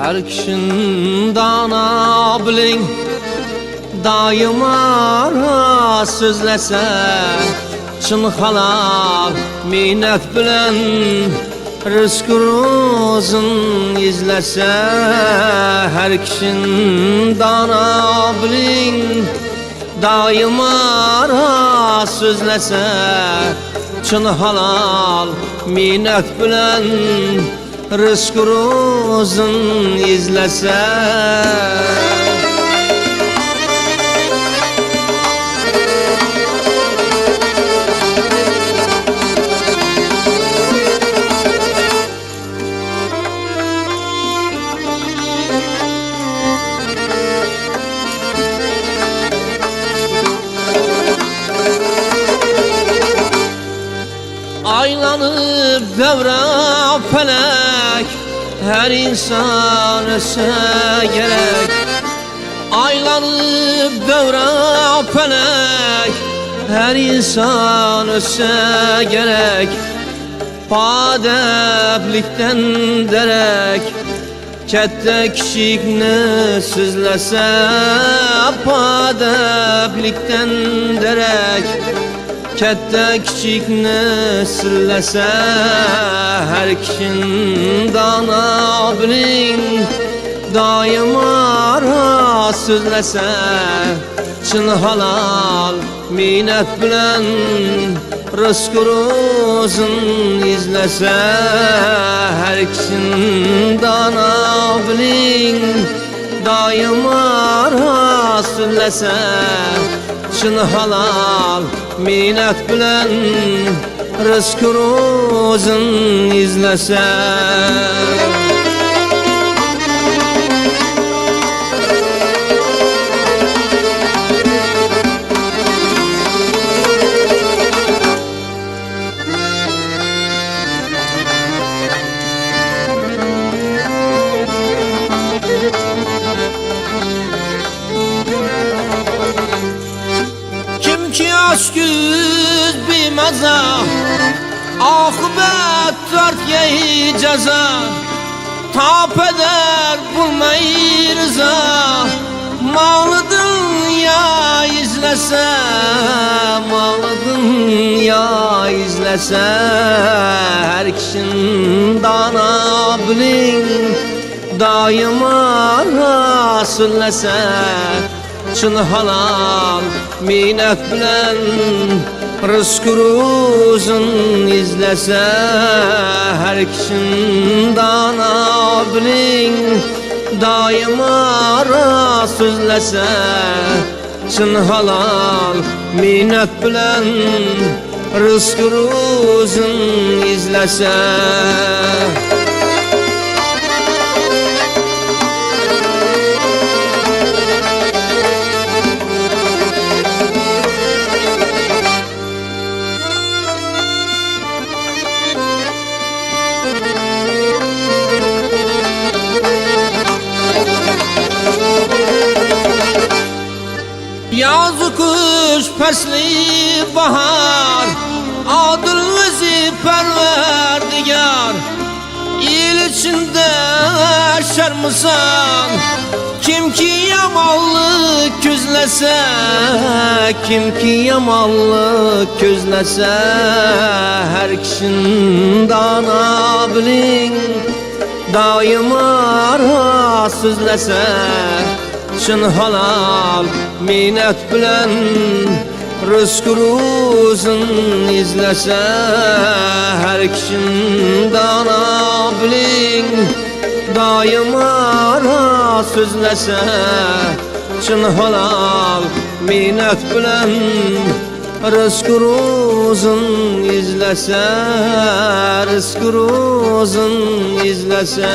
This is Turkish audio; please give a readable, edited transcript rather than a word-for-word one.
Her kişinin dana biling daima sözlese çın halal minnet bilen rızk rozun izlese her kişinin dana biling daima sözlese çın halal minnet bilen rızk rozun izlese aylanıp devre felek her insan ölse gerek. Aylanıp devre felek her insan ölse gerek. Padeplikten derek kette kişikni sizlese padeplikten derek kette kichikni sillasa her kişinin dana biling daima sözlese çın halal minnet bilen rızk rozun izlese her kişinin dana biling daima sözlese çın halal minnet bilen rızk rozun izlese aşküz bir maza akıbet tartyeyi ceza tap eder bulmayı rıza malı dünya izlese malı dünya izlese her kişinin dana biling daima sözlese çın halal minnet bilen rızk rozun izlese her kişinin dana biling daima sözlese çın halal minnet bilen rızk rozun izlese yazı kış fesli bahar adıl vezi perverdigar il içinde şermisan kim ki yamanlık közlese kim ki yamanlık közlese her kişinin dana biling daima sözlese çın halal minnet bilen rızk rozun izlese her kişinin dana biling daima sözlese çın halal minnet bilen rızk rozun izlese rızk rozun izlese